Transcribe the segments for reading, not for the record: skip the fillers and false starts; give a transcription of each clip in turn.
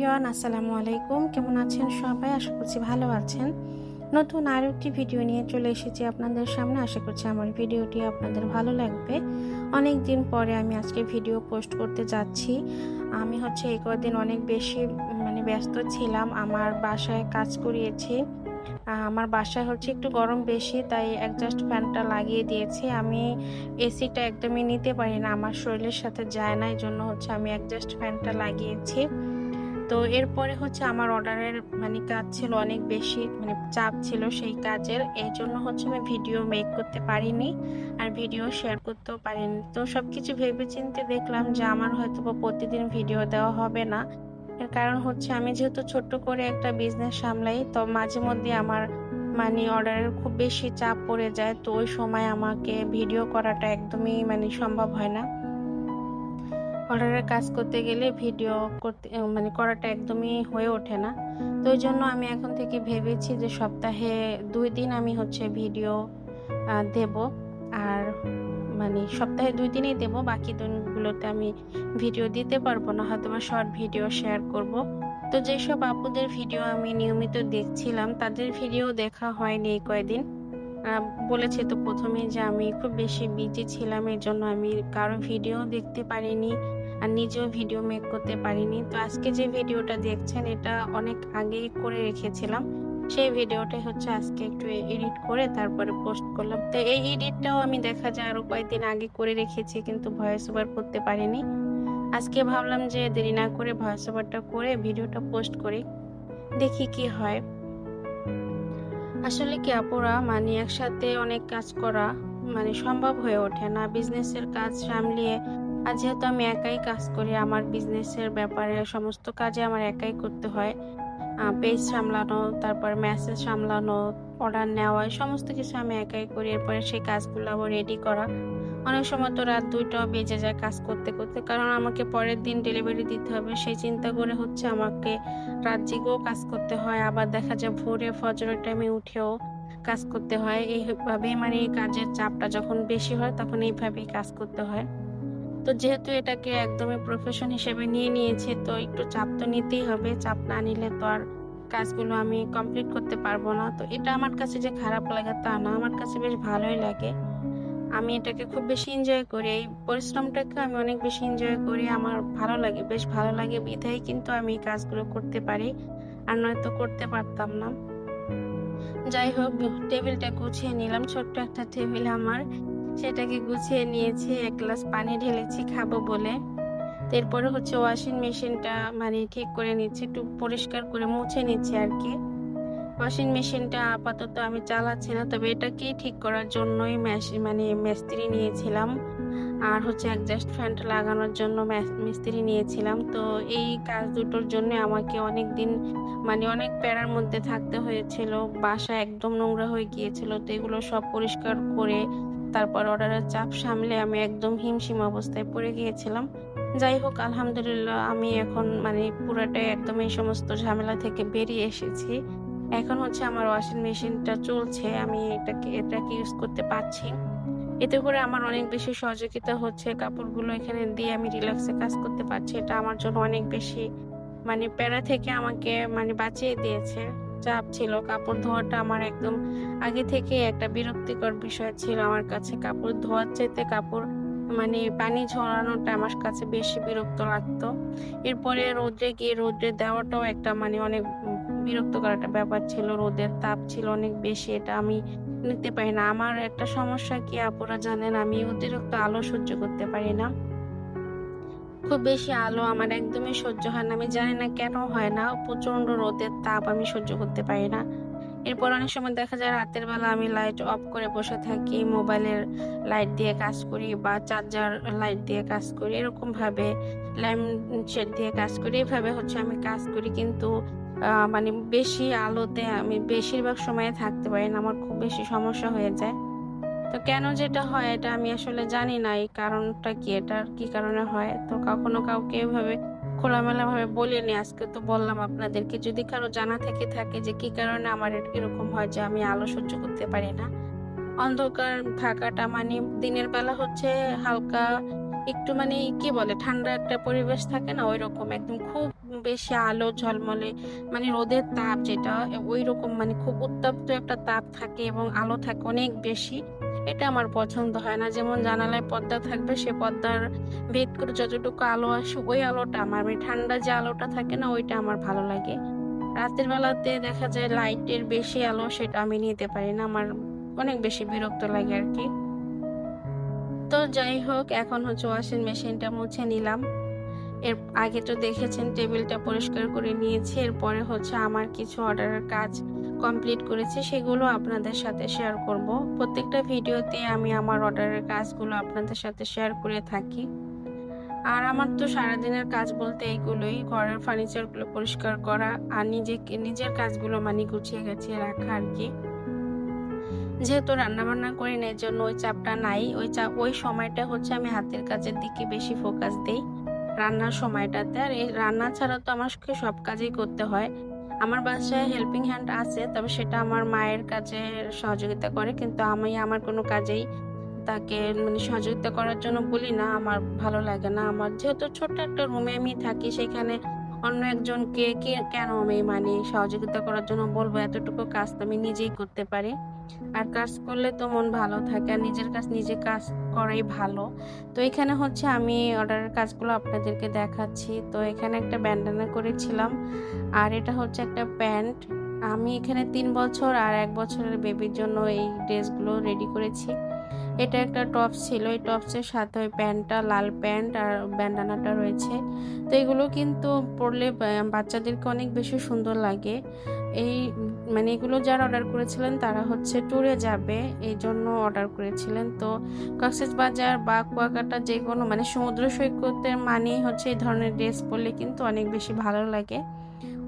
Everyone, আসসালামু আলাইকুম। কেমন আছেন সবাই? আশা করছি ভালো আছেন। নতুন আরও একটি ভিডিও নিয়ে চলে এসেছি আপনাদের সামনে। আশা করছি আমার ভিডিওটি আপনাদের ভালো লাগবে। অনেক দিন পরে আমি আজকে ভিডিও পোস্ট করতে যাচ্ছি। আমি এই কদিন অনেক বেশি ব্যস্ত ছিলাম। আমার বাসায় কাজ করিয়েছি। আমার বাসায় একটু গরম বেশি, তাই অ্যাডজাস্ট ফ্যানটা লাগিয়ে দিয়েছি। আমি এসিটা একদমই নিতে পারি না, আমার শরীরের সাথে যায় না। এজন্য আমি অ্যাডজাস্ট ফ্যানটা লাগিয়েছি। তো এরপরে আমার অর্ডারের কাজ ছিল অনেক বেশি, চাপ ছিল সেই কাজের। এইজন্য আমি ভিডিও মেক করতে পারিনি, আর ভিডিও শেয়ার করতেও পারিনি। তো সবকিছু ভেবে চিন্তে দেখলাম যে আমার হয়তোবা প্রতিদিন ভিডিও দেওয়া হবে না। এর কারণ আমি যেহেতু ছোট্ট করে একটা বিজনেস সামলাই, তো মাঝে মধ্যে আমার অর্ডারের খুব বেশি চাপ পড়ে যায়। তো ওই সময় আমাকে ভিডিও করাটা একদমই সম্ভব হয় না। অর্ডারের কাজ করতে গেলে ভিডিও করতে করাটা একদমই হয়ে ওঠে না। তো ওই জন্য আমি এখন থেকে ভেবেছি যে সপ্তাহে 2 দিন আমি ভিডিও দেব। আর সপ্তাহে 2 দিনই দেব, বাকি দিনগুলোতে আমি ভিডিও দিতে পারবো না, হয়তোবা শর্ট ভিডিও শেয়ার করব। তো যেসব আপুদের ভিডিও আমি নিয়মিত দেখছিলাম, তাদের ভিডিও দেখা হয়নি এই কয়দিন। বলেছি তো প্রথমেই যে আমি খুব বেশি বিজি ছিলাম, এর জন্য আমি কারো ভিডিও দেখতে পারিনি, আর নিজেও ভিডিও মেক করতে পারিনি। তো আজকে যে ভিডিওটা দেখছেন, এটা অনেক আগেই করে রেখেছিলাম। সেই ভিডিওটাই আজকে একটু এডিট করে তারপরে পোস্ট করলাম। তো এই এডিটটাও আমি দেখা যায় আরো কয়েকদিন আগে করে রেখেছি, কিন্তু ভয়েস ওভার করতে পারিনি। আজকে ভাবলাম যে দেরি না করে ভয়েস ওভারটা করে ভিডিওটা পোস্ট করি, দেখি কি হয়। আসলে কি আপুরা, একসাথে অনেক কাজ করা সম্ভব হয়ে ওঠে না। বিজনেসের কাজ সামলিয়ে, আর যেহেতু আমি একাই কাজ করি, আমার বিজনেসের ব্যাপারে সমস্ত কাজে আমার একাই করতে হয়। পেজ সামলানো, তারপর মেসেজ সামলানো, অর্ডার নেওয়া, সমস্ত কিছু আমি একাই করি। এরপরে সেই কাজগুলো আবার রেডি করা। অনেক সময় তো রাত 2টাও বেজে যায় কাজ করতে করতে, কারণ আমাকে পরের দিন ডেলিভারি দিতে হবে। সেই চিন্তা করে আমাকে রাত জেগেও কাজ করতে হয়। আবার দেখা যায় ভোরে ফজরের টাইমে উঠেও কাজ করতে হয়। এইভাবে কাজের চাপটা যখন বেশি হয়, তখন এইভাবেই কাজ করতে হয়। তো যেহেতু এটাকে একদমই প্রফেশন হিসেবে নিয়ে নিয়েছি, তো একটু চাপ তো নিতেই হবে। চাপ না নিলে তো আর কাজগুলো আমি কমপ্লিট করতে পারবো না। তো এটা আমার কাছে যে খারাপ লাগে তা না, আমার কাছে বেশ ভালোই লাগে। আমি এটাকে খুব বেশি এনজয় করি। এই পরিশ্রমটাকে আমি অনেক বেশি এনজয় করি। আমার ভালো লাগে, বেশ ভালো লাগে বিধায় কিন্তু আমি এই কাজগুলো করতে পারি, আর নয়তো করতে পারতাম না। যাই হোক, টেবিলটা গুছিয়ে নিলাম। ছোট্ট একটা টেবিল আমার, সেটাকে গুছিয়ে নিয়েছি। 1 গ্লাস পানি ঢেলেছি খাবো বলে। এরপরে ওয়াশিং মেশিনটা ঠিক করে নিচ্ছি, একটু পরিষ্কার করে মুছে নিচ্ছি আর কি। ওয়াশিং মেশিনটা আপাতত আমি চালাচ্ছি না, তবে এটাকেই ঠিক করার জন্যই মিস্ত্রি নিয়েছিলাম। আর অ্যাডজাস্ট ফ্যানটা লাগানোর জন্য মিস্ত্রি নিয়েছিলাম। তো এই কাজ দুটোর জন্য আমাকে অনেকদিন অনেক প্যারার মধ্যে থাকতে হয়েছিল। বাসা একদম নোংরা হয়ে গিয়েছিল। তো এগুলো সব পরিষ্কার করে তারপর অর্ডারের চাপ সামলে আমি একদম হিমশিম অবস্থায় পড়ে গিয়েছিলাম। যাই হোক, আলহামদুলিল্লাহ আমি এখন পুরাটাই একদম এই সমস্ত ঝামেলা থেকে বেরিয়ে এসেছি। এখন আমার ওয়াশিং মেশিনটা চলছে, আমি এটাকে ইউজ করতে পারছি। এতে করে আমার অনেক বেশি সহযোগিতা হচ্ছে। কাপড়গুলো এখানে দিয়ে আমি রিল্যাক্সে কাজ করতে পারছি। এটা আমার জন্য অনেক বেশি প্যারা থেকে আমাকে বাঁচিয়ে দিয়েছে। চাপ ছিল, কাপড় ধোয়াটা আমার একদম আগে থেকে একটা বিরক্তিকর বিষয় ছিল আমার কাছে। কাপড় ধোয়ার চাইতে কাপড় পানি ঝরানোটা আমার কাছে বেশি বিরক্ত লাগতো। এরপরে রোদ্রে গিয়ে রোদ্রে দেওয়াটাও একটা অনেক বিরক্তকর একটা ব্যাপার ছিল। রোদের তাপ ছিল অনেক বেশি, এটা আমি নিতে পারি না। আমার একটা সমস্যা কি আপুরা জানেন, আমি অতিরিক্ত আলো সহ্য করতে পারি না। খুব বেশি আলো আমার একদমই সহ্য হয় না। আমি জানি না কেন হয় না। প্রচন্ড রোদের তাপ আমি সহ্য করতে পারি না। এরপর অনেক সময় দেখা যায় রাতের বেলা আমি লাইট অফ করে বসে থাকি, মোবাইলের লাইট দিয়ে কাজ করি বা চার্জার লাইট দিয়ে কাজ করি, এরকম ভাবে ল্যাম্প শেড দিয়ে কাজ করি। এভাবে আমি কাজ করি, কিন্তু বেশি আলোতে আমি বেশিরভাগ সময়ে থাকতে পারি না। আমার খুব বেশি সমস্যা হয়ে যায়। তো কেন যেটা হয় এটা আমি আসলে জানি না, এই কারণটা কি, এটার কি কারণে হয়। তো কখনো কাউকে এভাবে খোলামেলা ভাবে বলিনি, আজকে তো বললাম আপনাদেরকে। যদি কারো জানা থেকে থাকে যে কি কারণে আমার এরকম হয় যে আমি আলো সহ্য করতে পারি না। অন্ধকার থাকাটা দিনের বেলা হালকা একটু কি বলে ঠান্ডা একটা পরিবেশ থাকে না, ওইরকম একদম খুব বেশি আলো ঝলমলে মানে রোদের তাপ যেটা ঐরকম মানে খুব উত্তপ্ত একটা তাপ থাকে এবং আলো থাকে অনেক বেশি। এটা আমার পছন্দ হয় না। যেমন জানালায় পর্দা থাকবে, সে পর্দার ভেদ করে যতটুকু আলো আসে ওই আলোটা আমার মানে ঠান্ডা যে আলোটা থাকে না ওইটা আমার ভালো লাগে। রাতের বেলাতে দেখা যায় লাইটের বেশি আলো সেটা আমি নিতে পারি না। আমার অনেক বেশি বিরক্ত লাগে আরকি। তো যাই হোক এখন হচ্ছে ওয়াশিং মেশিনটা মুছে নিলাম। এর আগে তো দেখেছেন টেবিলটা পরিষ্কার করে নিয়েছি। এরপরে হচ্ছে আমার কিছু অর্ডারের কাজ কমপ্লিট করেছি। সেগুলো আপনাদের সাথে শেয়ার করব। প্রত্যেকটা ভিডিওতে আমি আমার অর্ডারের কাজগুলো আপনাদের সাথে শেয়ার করে থাকি। আর আমার তো সারাদিনের কাজ বলতে এইগুলোই, ঘরের ফার্নিচারগুলো পরিষ্কার করা আর নিজের কাজগুলো মানে গুছিয়ে গাছিয়ে রাখা আরকি। যেহেতু রান্নাবান্না করি না এজন্য ওই চাপটা নাই। ওই সময়টা হচ্ছে আমি হাতের কাজের দিকে বেশি ফোকাস দেই। রান্নার সময়টাতে। আর এই রান্না ছাড়া তো আমাকে সব কাজেই করতে হয়। আমার বাসায় হেল্পিং হ্যান্ড আছে, তবে সেটা আমার মায়ের কাজে সহযোগিতা করে। কিন্তু আমি আমার কোনো কাজেই তাকে মানে সহযোগিতা করার জন্য বলি না, আমার ভালো লাগে না। আমার যেহেতু ছোট্ট একটা রুমে আমি থাকি, সেখানে অন্য একজনকে কেন আমি মানে সহযোগিতা করার জন্য বলবো? এতটুকু কাজ তো আমি নিজেই করতে পারি। আর কাজ করলে তো মন ভালো থাকে। আর নিজের কাজ নিজে কাজ করাই ভালো। তো এখানে হচ্ছে আমি অর্ডারের কাজগুলো আপনাদেরকে দেখাচ্ছি। তো এখানে একটা ব্যান্ডানা করেছিলাম। আর এটা হচ্ছে একটা প্যান্ট। আমি এখানে ৩ বছর আর ১ বছরের বেবির জন্য এই ড্রেসগুলো রেডি করেছি। এটা একটা টপস ছিল। এই টপসের সাথে ওই প্যান্টটা লাল প্যান্ট আর ব্যান্ডানাটা রয়েছে। তো এগুলো কিন্তু পরলে বাচ্চাদেরকে অনেক বেশি সুন্দর লাগে। এই মানে এগুলো যারা অর্ডার করেছিলেন তারা হচ্ছে ট্যুরে যাবে, এইজন্য অর্ডার করেছিলেন। তো কক্সবাজার বা কুয়াকাটা যেকোনো মানে সমুদ্র সৈকতের মানেই হচ্ছে এই ধরনের ড্রেস পরলে কিন্তু অনেক বেশি ভালো লাগে।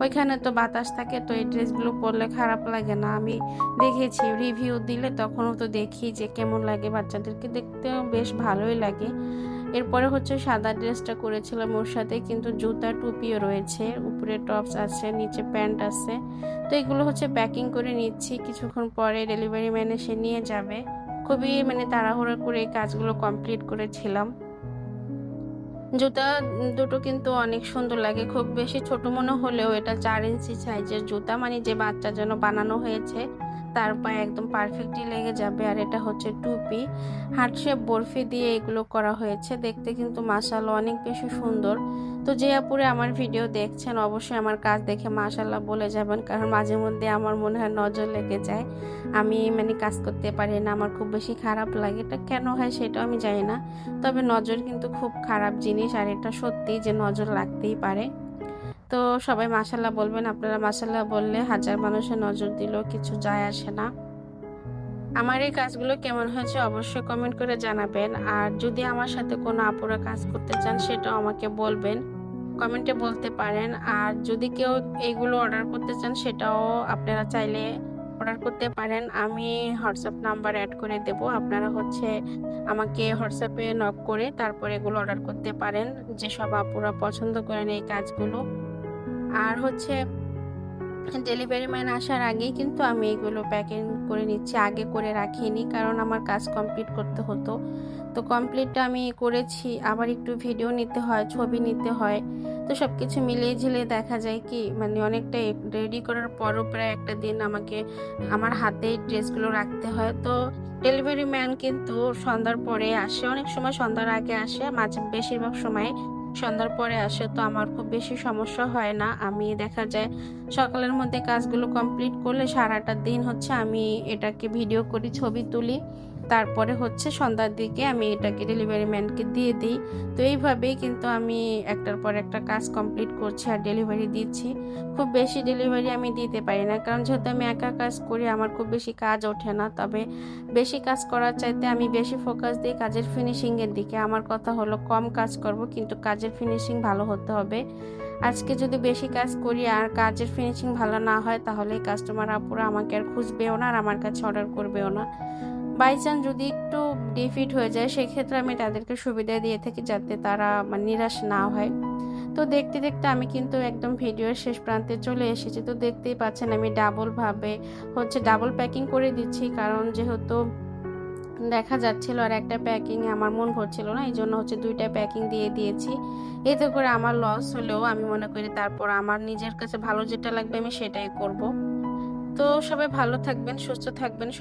ওইখানে তো বাতাস থাকে, তো এই ড্রেসগুলো পরলে খারাপ লাগে না। আমি দেখেছি রিভিউ দিলে তখনও তো দেখি যে কেমন লাগে, বাচ্চাদেরকে দেখতেও বেশ ভালোই লাগে। এরপরে হচ্ছে সাদা ড্রেসটা করেছিলাম, ওর সাথে কিন্তু জুতা টুপিও রয়েছে, উপরে টপস আছে, নিচে প্যান্ট আছে। তো এগুলো হচ্ছে প্যাকিং করে নিচ্ছি, কিছুক্ষণ পরে ডেলিভারি ম্যান এসে নিয়ে যাবে। খুবই মানে তাড়াহুড়ো করে এই কাজগুলো কমপ্লিট করেছিলাম। জুতা দুটো কিন্তু অনেক সুন্দর লাগে। খুব বেশি ছোট মনে হলেও এটা ৪ ইঞ্চি সাইজের জুতা। মানে যে বাচ্চার জন্য বানানো হয়েছে তার পায়ে একদম পারফেক্টলি লেগে যাবে। আর এটা হচ্ছে টুপি। হার্ট শেপ বরফি দিয়ে এগুলো করা হয়েছে। দেখতে কিন্তু মাশাআল্লাহ অনেক বেশি সুন্দর। তো যে আপুরে আমার ভিডিও দেখছেন অবশ্যই আমার কাজ দেখে মাশাআল্লাহ বলে যাবেন। কারণ মাঝে মধ্যে আমার মনে হয় নজর লেগে যায়। আমি মানে কাজ করতে পারি না। আমার খুব বেশি খারাপ লাগে। এটা কেন হয় সেটাও আমি জানি না। তবে নজর কিন্তু খুব খারাপ জিনিস, আর এটা সত্যি যে নজর লাগতেই পারে। তো সবাই মাশাআল্লাহ বলবেন। আপনারা মাশাআল্লাহ বললে হাজার মানুষের নজর দিলেও কিছু যায় আসে না। আমার এই কাজগুলো কেমন হয়েছে অবশ্যই কমেন্ট করে জানাবেন। আর যদি আমার সাথে কোনো আপুরা কাজ করতে চান সেটাও আমাকে বলবেন, কমেন্টে বলতে পারেন। আর যদি কেউ এইগুলো অর্ডার করতে চান সেটাও আপনারা চাইলে অর্ডার করতে পারেন। আমি হোয়াটসঅ্যাপ নাম্বার অ্যাড করে দেব। আপনারা হচ্ছে আমাকে হোয়াটসঅ্যাপে নক করে তারপরে এগুলো অর্ডার করতে পারেন, যেসব আপুরা পছন্দ করেন এই কাজগুলো। আর হচ্ছে ডেলিভারি ম্যান আসার আগেই কিন্তু আমি এগুলো প্যাকিং করে নিচ্ছি, আগে করে রাখিনি, কারণ আমার কাজ কমপ্লিট করতে হতো। তো কমপ্লিটটা আমি করেছি, আবার একটু ভিডিও নিতে হয়, ছবি নিতে হয়। তো সব কিছু মিলিয়ে ঝিলিয়ে দেখা যায় কি মানে অনেকটা রেডি করার পরও প্রায় একটা দিন আমাকে আমার হাতেই ড্রেসগুলো রাখতে হয়। তো ডেলিভারি ম্যান কিন্তু সন্ধ্যার পরে আসে, অনেক সময় সন্ধ্যার আগে আসে, মাঝে বেশিরভাগ সময় সন্ধ্যার পরে আসে। তো আমার খুব বেশি সমস্যা হয় না। আমি দেখা যায় সকালের মধ্যে কাজগুলো কমপ্লিট করলে সারাটা দিন হচ্ছে আমি এটাকে ভিডিও করি, ছবি তুলি। তারপরে হচ্ছে সন্ধ্যার দিকে আমি এটাকে ডেলিভারি ম্যানকে দিয়ে দিই। তো এইভাবেই কিন্তু আমি একটার পর একটা কাজ কমপ্লিট করছি আর ডেলিভারি দিচ্ছি। খুব বেশি ডেলিভারি আমি দিতে পারি না, কারণ যেহেতু আমি একা কাজ করি আমার খুব বেশি কাজ ওঠে না। তবে বেশি কাজ করার চাইতে আমি বেশি ফোকাস দিই কাজের ফিনিশিংয়ের দিকে। আমার কথা হলো কম কাজ করব কিন্তু কাজের ফিনিশিং ভালো হতে হবে। আজকে যদি বেশি কাজ করি আর কাজের ফিনিশিং ভালো না হয় তাহলে কাস্টমার আপুরা আমাকে আর খুঁজবেও না আর আমার কাছে অর্ডার করবেও না। বাই চান্স যদি একটু ডিফিট হয়ে যায় সেক্ষেত্রে আমি তাদেরকে সুবিধা দিয়ে থাকি যাতে তারা মানে নিরাশ না হয়। তো দেখতে দেখতে আমি কিন্তু একদম ভিডিওর শেষ প্রান্তে চলে এসেছি। তো দেখতেই পাচ্ছেন আমি ডাবল প্যাকিং করে দিচ্ছি, কারণ যেহেতু দেখা যাচ্ছিল আর একটা প্যাকিং এ আমার মন ভরছিল না। এইজন্য হচ্ছে ২ টা প্যাকিং দিয়ে দিয়েছি। এতে করে আমার লস হলেও আমি মনে করি তারপর আমার নিজের কাছে ভালো যেটা লাগবে আমি সেটাই করব। তো সবাই ভালো থাকবেন, সুস্থ থাকবেন।